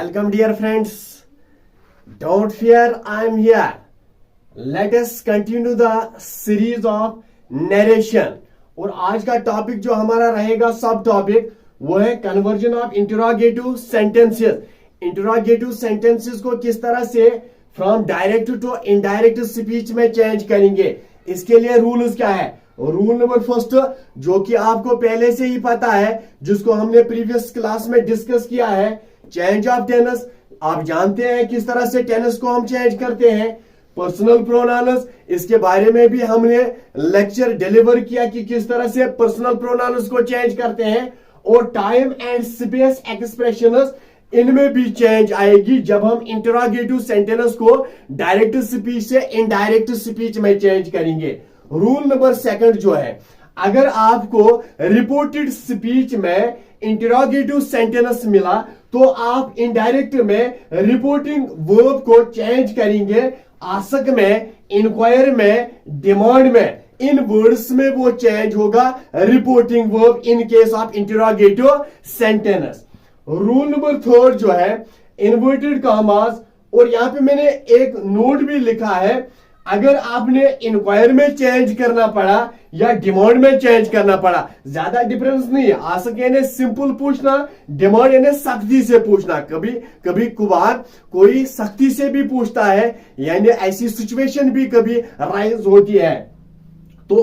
Welcome, dear friends. Don't fear, I'm here. Let us continue the series of narration. और आज का topic जो हमारा रहेगा सब टॉपिक वो है conversion of interrogative sentences. Interrogative sentences को किस तरह से from direct to indirect speech में चेंज करेंगे. इसके लिए रूल्स क्या है. रूल नंबर फर्स्ट जो कि आपको पहले से ही पता है, जिसको हमने प्रीवियस क्लास में डिस्कस किया है, चेंज ऑफ टेंस. आप जानते हैं किस तरह से टेंस को हम चेंज करते हैं. पर्सनल प्रोनाउंस, इसके बारे में भी हमने लेक्चर डिलीवर किया कि किस तरह से पर्सनल प्रोनाउंस को चेंज करते हैं. और टाइम एंड स्पेस एक्सप्रेशंस, इनमें भी चेंज आएगी जब हम इंटरोगेटिव सेंटेंस को डायरेक्ट स्पीच से इनडायरेक्ट स्पीच में चेंज करेंगे. रूल नंबर सेकंड जो है, अगर आपको रिपोर्टेड स्पीच में इंटरोगेटिव सेंटेंस मिला तो आप इनडायरेक्ट में रिपोर्टिंग वर्ब को चेंज करेंगे. आस्क में, इंक्वायर में, डिमांड में, इन वर्ड्स में वो चेंज होगा reporting verb in case of interrogative sentence. Rule number third जो है, इन्वर्टेड कॉमास. और यहां पे मैंने एक नोट भी लिखा है, अगर आपने इंक्वायर में चेंज करना पड़ा या डिमांड में चेंज करना पड़ा, ज्यादा डिफरेंस नहीं है. आस्क यानी सिंपल पूछना, डिमांड यानी सख्ती से पूछना. कभी कभी कुबार कोई सख्ती से भी पूछता है, यानी ऐसी सिचुएशन भी कभी राइज होती है. तो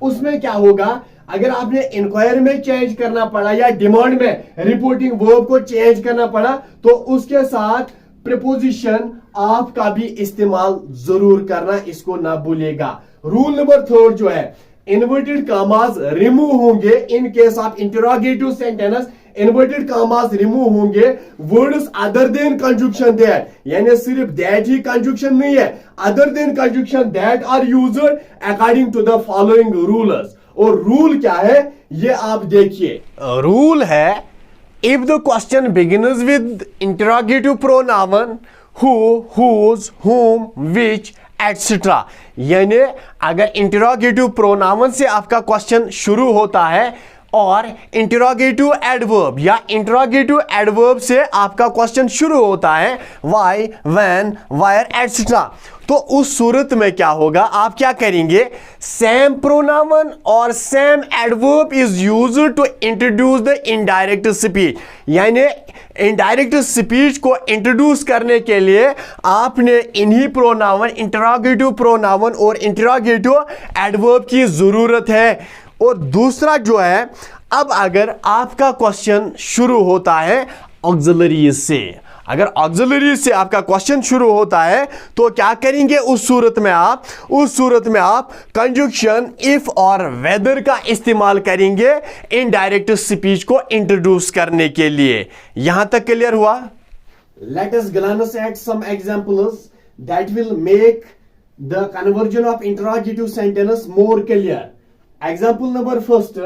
उसमें क्या होगा, अगर आपने इंक्वायर में चेंज करना पड़ा या डिमांड में रिपोर्टिंग वर्ब को चेंज करना पड़ा तो उसके साथ प्रीपोजिशन ऑफ का भी इस्तेमाल जरूर करना, इसको ना भूलिएगा. रूल नंबर थर्ड जो है, इन्वर्टेड कॉमास रिमूव होंगे in case of interrogative sentence. Inverted commas remove होंगे words other than conjunction that, यानी सिर्फ दैट ही कंजंक्शन नहीं है, other than conjunction that are used according to the following rules. और रूल क्या है ये आप देखिए. रूल है, if the question begins with interrogative pronoun who, whose, whom, which, etc. यानी अगर इंटरोगेटिव प्रोनाउन से आपका क्वेश्चन शुरू होता है और इंटरोगेटिव एडवर्ब या इंटरोगेटिव एडवर्ब से आपका क्वेश्चन शुरू होता है, व्हाई, व्हेन, वेयर, एटसेट्रा, तो उस सूरत में क्या होगा, आप क्या करेंगे, सेम प्रोनाउन और same adverb is used to introduce the indirect speech. यानी इनडायरेक्ट स्पीच को इंट्रोड्यूस करने के लिए आपने इन्हीं प्रोनाउन, इंटरोगेटिव प्रोनाउन और इंटरोगेटिव एडवर्ब की जरूरत है. और दूसरा जो है, अब अगर आपका क्वेश्चन शुरू होता है ऑक्सिलरी से, अगर ऑक्सिलरी से आपका क्वेश्चन शुरू होता है तो क्या करेंगे उस सूरत में आप कंजंक्शन इफ और वेदर का इस्तेमाल करेंगे इनडायरेक्ट स्पीच को इंट्रोड्यूस करने के लिए. यहां तक क्लियर हुआ. Let us glance at some examples that will make the conversion of interrogative sentence more clear. Example number first,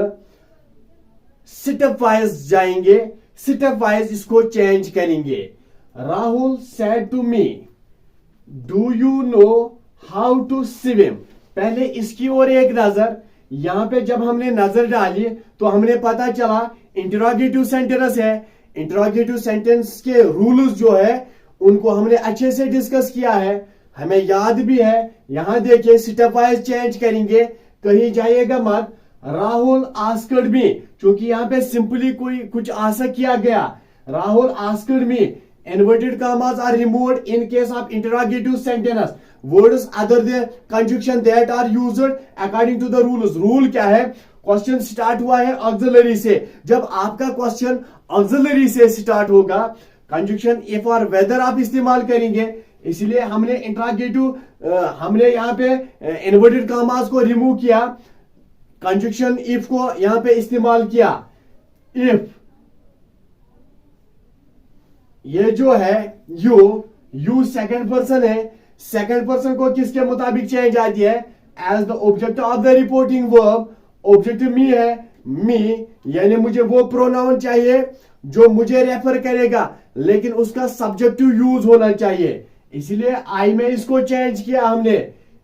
step wise जाएंगे, सिटअप वाइज इसको चेंज करेंगे. Rahul said to me, do you know how to swim. पहले इसकी ओर एक नजर. यहां पे जब हमने नजर डाली तो हमने पता चला इंटरोगेटिव सेंटेंस है. इंटरोगेटिव सेंटेंस के रूल्स जो है उनको हमने अच्छे से डिस्कस किया है, हमें याद भी है. यहां देखिए, सिटअप वाइज चेंज करेंगे, कहीं जाइएगा मत. राहुल आस्क्ड मी, क्योंकि यहां पे सिंपली कोई कुछ आस्क किया गया. Rahul asked me. Inverted commas are removed in case of interrogative sentence. Words other than conjunction that are used according to the rules. Rule क्या है, क्वेश्चन स्टार्ट हुआ है ऑक्सिलरी से. जब आपका क्वेश्चन ऑक्सिलरी से स्टार्ट होगा, कंजंक्शन इफ और वेदर आप इस्तेमाल करेंगे. इसलिए हमने हमने यहां पे इन्वर्टेड कॉमास को रिमूव किया, कंजंक्शन इफ को यहां पे इस्तेमाल किया. इफ ये जो है यू सेकंड पर्सन है. सेकंड पर्सन को किसके मुताबिक चेंज आती है, as the object of the reporting verb. Object me है, मी यानी मुझे वो प्रोनाउन चाहिए जो मुझे रेफर करेगा, लेकिन उसका सब्जेक्टिव यूज होना चाहिए. इसलिए आई में इसको चेंज किया हमने.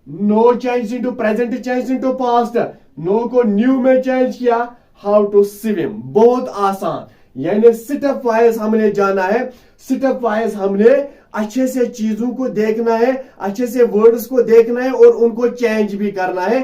No change into present, change into past. Know को न्यू में चेंज किया, हाउ टू स्विम. बहुत आसान. यानी स्टेप वाइज हमने जाना है, स्टेप वाइज हमने अच्छे से चीजों को देखना है, अच्छे से वर्ड्स को देखना है और उनको चेंज भी करना है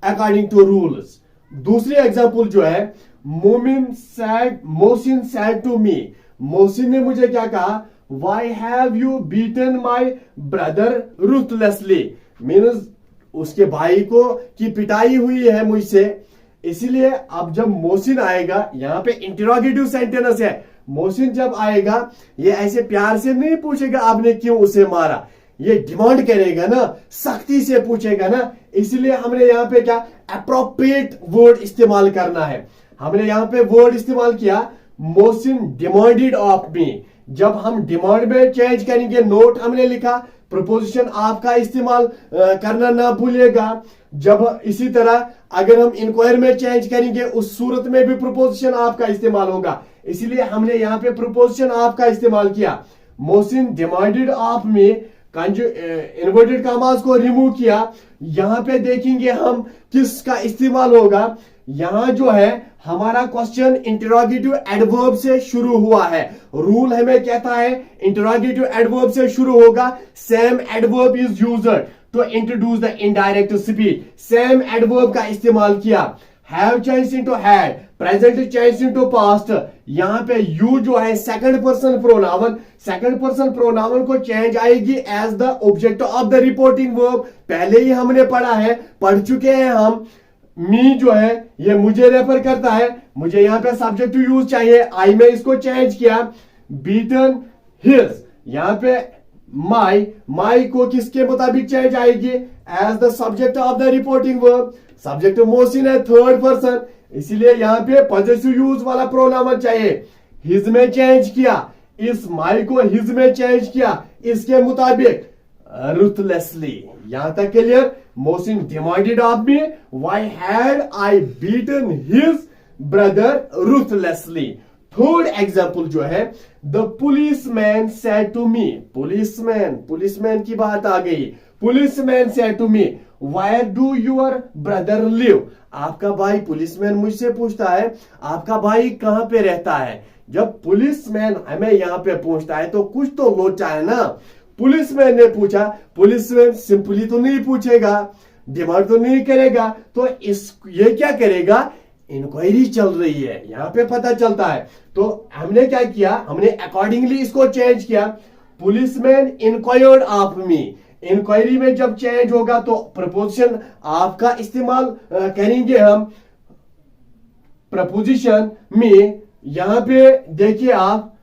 अकॉर्डिंग टू रूल्स। दूसरी एग्जांपल जो है, Mohsin said to me, Mohsin ने मुझे क्या कहा, why have you beaten my brother ruthlessly, means उसके भाई को की पिटाई हुई है मुझसे। इसीलिए अब जब मोहसिन आएगा, यहां पे इंटरोगेटिव सेंटेंस है, मोहसिन जब आएगा ये ऐसे प्यार से नहीं पूछेगा आपने क्यों उसे मारा, ये डिमांड करेगा ना, सख्ती से पूछेगा ना। इसलिए हमने यहां पे क्या अप्रोप्रिएट वर्ड इस्तेमाल करना है। हमने यहां पे वर्ड इस्तेमाल किया, मोहसिन डिमांडेड ऑफ मी। जब हम डिमांड में चेंज करेंगे, नोट हमने लिखा, प्रपोजिशन आपका इस्तेमाल करना ना भूलिएगा। जब इसी तरह अगर हम इंक्वायर में चेंज करेंगे, उस सूरत में भी प्रपोजिशन आपका इस्तेमाल होगा। इसलिए हमने यहां पे प्रपोजिशन आपका इस्तेमाल किया। Mohsin demanded of me, inverted commas को रिमूव किया। यहां पे देखेंगे हम किसका इस्तेमाल होगा। यहां जो है हमारा क्वेश्चन इंटरोगेटिव एडवर्ब से शुरू हुआ है। रूल हमें कहता है इंटरोगेटिव एडवर्ब से शुरू होगा। Same adverb is used to introduce the indirect speech. Same adverb का इस्तेमाल किया। Have change into had, present change into past. यहां पे यू जो है second person pronoun, second person pronoun को चेंज आएगी as the object of the reporting verb. पहले ही हमने पढ़ा है, पढ़ चुके हैं हम। मी जो है ये मुझे रेफर करता है, मुझे यहां पे सब्जेक्ट टू यूज चाहिए, आई में इसको चेंज किया। बीटन हिज, यहां पे माई को किसके मुताबिक चेंज आएगी, as the subject of the reporting verb. Subject Mohsin है थर्ड पर्सन, इसीलिए यहां पे पॉजेसिव यूज वाला प्रोनाउन चाहिए। हिज में चेंज किया, इस माई को हिज में चेंज किया, इसके मुताबिक रूथलेसली। यहां तक clear. Mohsin demanded of me, why had I beaten his brother ruthlessly. Third example जो है, the policeman said to me, policeman की बात आ गई। Policeman said to me, where do your brother live. आपका भाई, पुलिसमैन मुझसे पूछता है आपका भाई कहां पे रहता है। जब पुलिसमैन हमें यहां पे पूछता है तो कुछ तो लोचा है ना। पुलिसमैन ने पूछा, पुलिसमैन सिंपली तो नहीं पूछेगा, डिमांड तो नहीं करेगा, तो ये क्या करेगा, इंक्वायरी चल रही है, यहां पे पता चलता है। तो हमने क्या किया, हमने अकॉर्डिंगली इसको चेंज किया। Policeman enquired of me, enquiry में जब चेंज होगा तो प्रपोजिशन आपका इस्तेमाल करेंगे हम। प्रपोजिशन में यहां पे देखिए आप,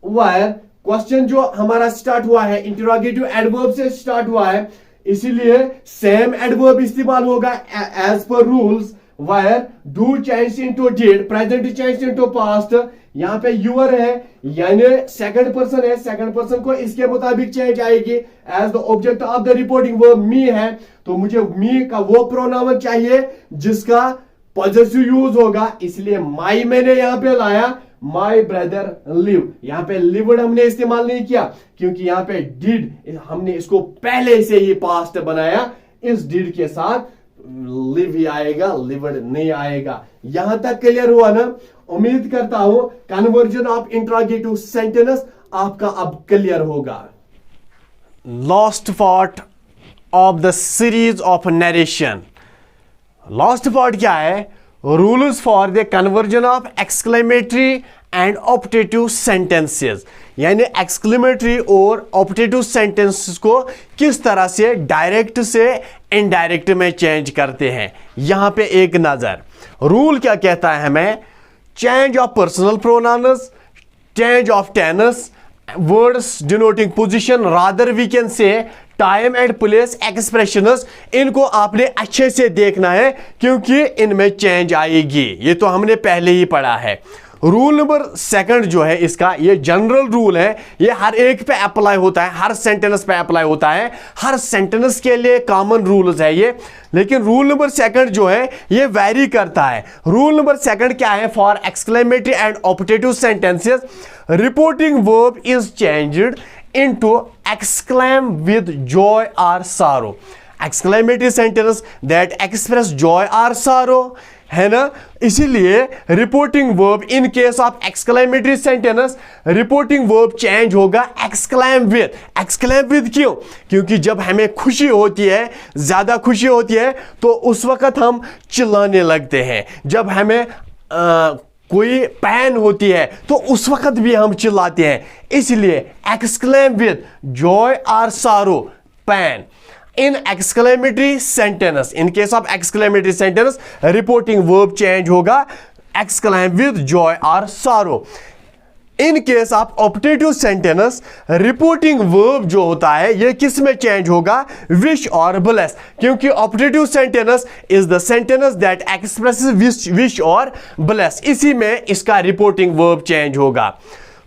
वायर क्वेश्चन जो हमारा स्टार्ट हुआ है इंटरोगेटिव एडवर्ब से स्टार्ट हुआ है, इसीलिए सेम एडवर्ब इस्तेमाल होगा एज पर रूल्स। वायर do change into did, present change into past. यहां पे यूर है यानी सेकंड पर्सन है, सेकंड पर्सन को इसके मुताबिक चेंज आएगी as the object of the reporting verb me है, तो मुझे मी का वो प्रोनाउन चाहिए जिसका पॉजेसिव यूज होगा। इसलिए माई मैंने यहां पे लाया, माई ब्रदर लिव। यहां पे लिव्ड हमने इस्तेमाल नहीं किया क्योंकि यहां पे डिड हमने इसको पहले से ही पास्ट बनाया। इस डिड के साथ लिव ही आएगा, लिव्ड नहीं आएगा। यहां तक क्लियर हुआ ना। उम्मीद करता हूं कन्वर्जन ऑफ इंट्रोगेटिव सेंटेंस आपका अब क्लियर होगा। Last part of the series of narration. Last part क्या है, rules for the conversion of exclamatory and optative sentences. यानी एक्सक्लेमेटरी और ऑप्टेटिव सेंटेंसेस को किस तरह से डायरेक्ट से इनडायरेक्ट में चेंज करते हैं, यहां पे एक नजर। रूल क्या कहता है हमें, change of personal pronouns, change of tense, words denoting position, rather we can say time and place, expressions, इनको आपने अच्छे से देखना है क्योंकि इनमें चेंज आएगी। ये तो हमने पहले ही पढ़ा है। रूल नंबर सेकंड जो है इसका, ये जनरल रूल है, ये हर एक पे अप्लाई होता है, हर सेंटेंस पे अप्लाई होता है, हर सेंटेंस के लिए कॉमन रूल्स है ये। लेकिन रूल नंबर सेकंड जो है ये वैरी करता है। रूल नंबर सेकंड क्या है, for exclamatory and optative sentences reporting verb is changed into exclaim with joy or sorrow. Exclamatory sentence that express joy or sorrow है ना। इसीलिए reporting verb in case of exclamatory sentence reporting verb change होगा exclaim with. Exclaim with क्यों? क्योंकि जब हमें खुशी होती है, ज्यादा खुशी होती है, तो उस वक्त हम चिल्लाने लगते हैं। जब हमें कोई पैन होती है तो उस वक्त भी हम चिल्लाते हैं। इसलिए एक्सक्लेम विद जॉय और सारो, pan. In exclamatory sentence, in case of exclamatory sentence, reporting verb change होगा exclaim with joy or sorrow. In case of optative sentence, reporting verb जो होता है ये किस में change होगा? wish और bless, क्योंकि optative sentence is the sentence that expresses wish और bless, इसी में इसका reporting verb change होगा।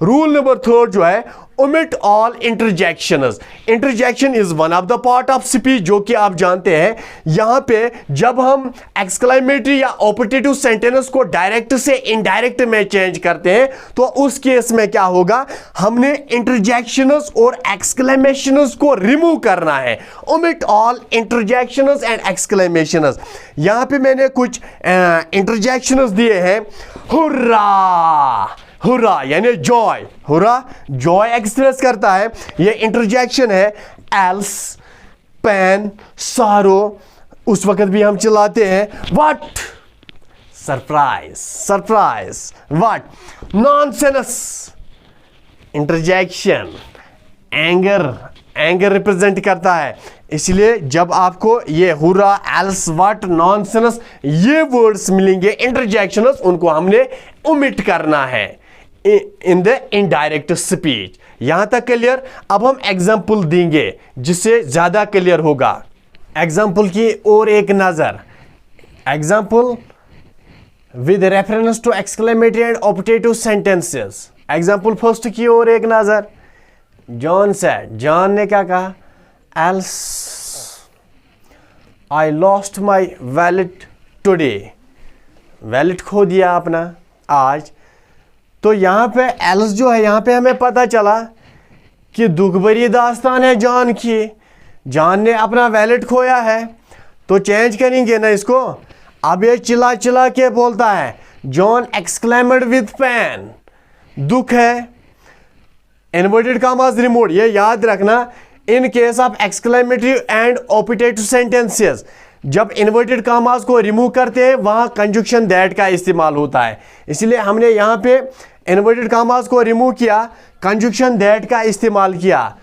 रूल नंबर 3 जो है omit all interjections. Interjection is one of the part of speech, जो कि आप जानते हैं। यहां पे जब हम exclamatory या optative sentence को डायरेक्ट से इनडायरेक्ट में चेंज करते हैं तो उस केस में क्या होगा? हमने interjections और exclamations को रिमूव करना है। omit all interjections and exclamations। यहां पे मैंने कुछ interjections दिए हैं। हुर्रा, हुर्रा यानी जॉय, हुर्रा जॉय एक्सप्रेस करता है, ये इंटरजेक्शन है। एल्स, पैन, सारो, उस वक्त भी हम चिल्लाते हैं। What, surprise, surprise. What, nonsense, interjection. Anger, anger represent करता है। इसलिए जब आपको ये हुर्रा, एल्स, व्हाट, नॉनसेंस ये वर्ड्स मिलेंगे इंटरजेक्शंस, उनको हमने ओमिट करना है इन द इनडायरेक्ट स्पीच। यहां तक क्लियर? अब हम एग्जाम्पल देंगे जिससे ज्यादा क्लियर होगा। एग्जाम्पल की और एक नजर। Example with reference to exclamatory and optative sentences. Example first की और एक नजर। जॉन सेड, जॉन ने क्या कहा? Else I lost my wallet today, wallet खो दिया अपना आज। तो यहां पे एल्स जो है, यहां पे हमें पता चला कि दुख भरी दास्तान है जॉन की, जॉन ने अपना वैलेट खोया है। तो चेंज करेंगे ना इसको। अब ये चिल्ला चिल्ला के बोलता है, जॉन एक्सक्लेमेड विद पैन, दुख है। इन्वर्टेड कॉमास रिमूव, ये याद रखना। इन case of exclamatory and optative sentences, जब इन्वर्टेड कॉमास को रिमूव करते हैं वहां कंजक्शन दैट का इस्तेमाल होता है। इसलिए हमने यहां पे इन्वर्टेड कॉमास को रिमूव किया, कंजक्शन दैट का इस्तेमाल किया।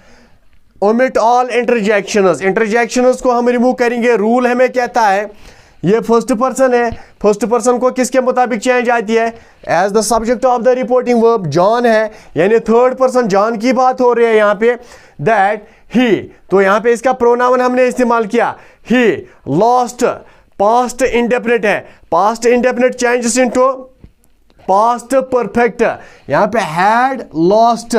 ओमिट ऑल इंटरजेक्शंस, इंटरजेक्शंस को हम रिमूव करेंगे। रूल हमें कहता है, ये फर्स्ट पर्सन है, फर्स्ट पर्सन को किसके मुताबिक चेंज आती है? As the subject of the reporting verb John है, यानी थर्ड पर्सन जॉन की बात हो रही है यहां पे। दैट ही, तो यहां पे इसका प्रोनाउन हमने इस्तेमाल किया ही। लॉस्ट, पास्ट इंडेफिनिट है, past indefinite changes into past perfect. यहां पे had lost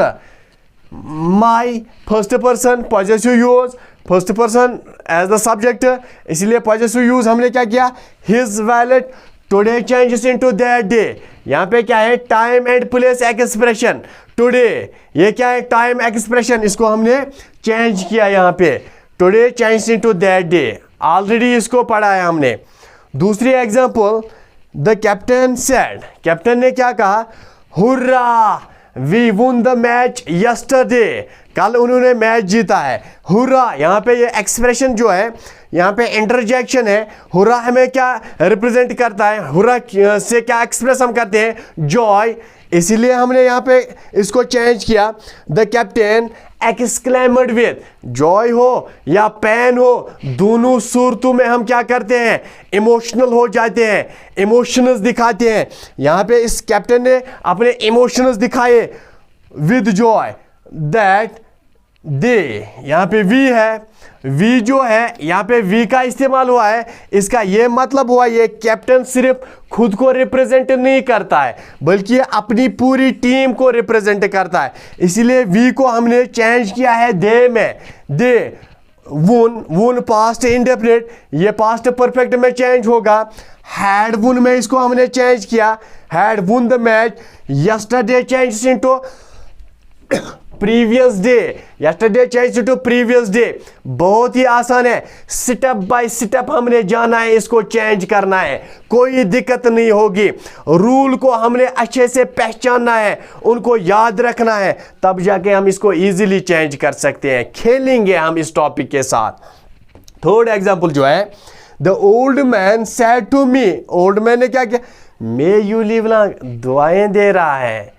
my, first person possessive use, first person as the subject, इसलिए पॉजेसिव यूज हमने क्या किया? His wallet today changes into that day. यहां पे क्या है? Time and place expression. Today ये क्या है? टाइम एक्सप्रेशन, इसको हमने चेंज किया यहां पे। Today change into that day, already इसको पढ़ा है हमने। दूसरी example, the captain said, captain ने क्या कहा? Hurrah we won the match yesterday, कल उन्होंने मैच जीता है। हुर्रा, यहां पे ये एक्सप्रेशन जो है, यहां पे इंटरजेक्शन है। हुर्रा हमें क्या रिप्रेजेंट करता है? हुर्रा से क्या एक्सप्रेस हम करते हैं? जॉय। इसीलिए हमने यहां पे इसको चेंज किया। द कैप्टन एक्सक्लेमड विद, जॉय हो या पैन हो, दोनों सूरतों में हम क्या करते हैं? इमोशनल हो जाते हैं, इमोशंस दिखाते हैं। यहां पे इस कैप्टन ने अपने इमोशंस दिखाए विद जॉय। दैट दे, यहां पे वी है, वी जो है यहां पे वी का इस्तेमाल हुआ है। इसका ये मतलब हुआ, ये कैप्टन सिर्फ खुद को रिप्रेजेंट नहीं करता है बल्कि अपनी पूरी टीम को रिप्रेजेंट करता है। इसीलिए वी को हमने चेंज किया है दे में। They won, won past indefinite, ये पास्ट परफेक्ट में चेंज होगा। हैड वुन में इसको हमने चेंज किया, had won the match. Yesterday change into previous day, yesterday change to previous day. बहुत ही आसान है, स्टेप बाय स्टेप हमने जाना है, इसको चेंज करना है, कोई दिक्कत नहीं होगी। रूल को हमने अच्छे से पहचानना है, उनको याद रखना है, तब जाके हम इसको इजीली चेंज कर सकते हैं। खेलेंगे हम इस टॉपिक के साथ। थर्ड एग्जांपल जो है, the old man said to me, old man ने क्या किया, मे यू लिव लॉन्ग, दुआएं दे रहा है,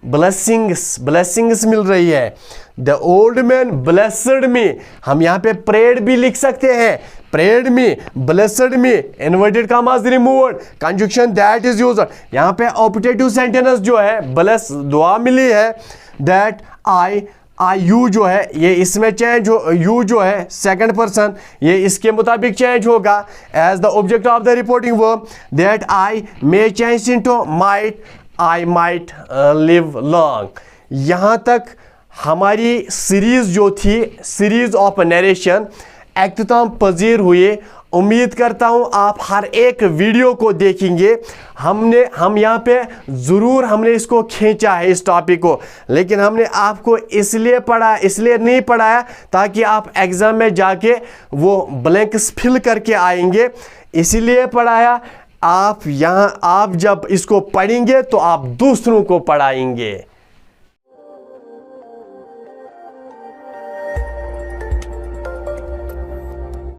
ब्लेसिंग्स मिल रही है। The old man blessed me, हम यहाँ पे प्रेड भी लिख सकते हैं, prayed me, blessed me, inverted commas removed, conjunction that is used. यहाँ पे ऑप्टेटिव सेंटेंस जो है, ब्लेस दुआ मिली है, दैट आई यू जो है ये इसमें चेंज हो, यू जो है सेकंड पर्सन, ये इसके मुताबिक चेंज होगा। As the object of the reporting verb, that I may change into might, I might live long. यहाँ तक हमारी सीरीज जो थी, सीरीज ऑफ नरेशन, इख्तिताम पजीर हुए। उम्मीद करता हूँ आप हर एक वीडियो को देखेंगे। हम यहाँ पे ज़रूर हमने इसको खींचा है इस टॉपिक को, लेकिन हमने आपको इसलिए नहीं पढ़ाया ताकि आप एग्ज़ाम में जाके वो ब्लैंक्स फिल करके आएंगे, इसीलिए पढ़ाया। आप जब इसको पढ़ेंगे तो आप दूसरों को पढ़ाएंगे।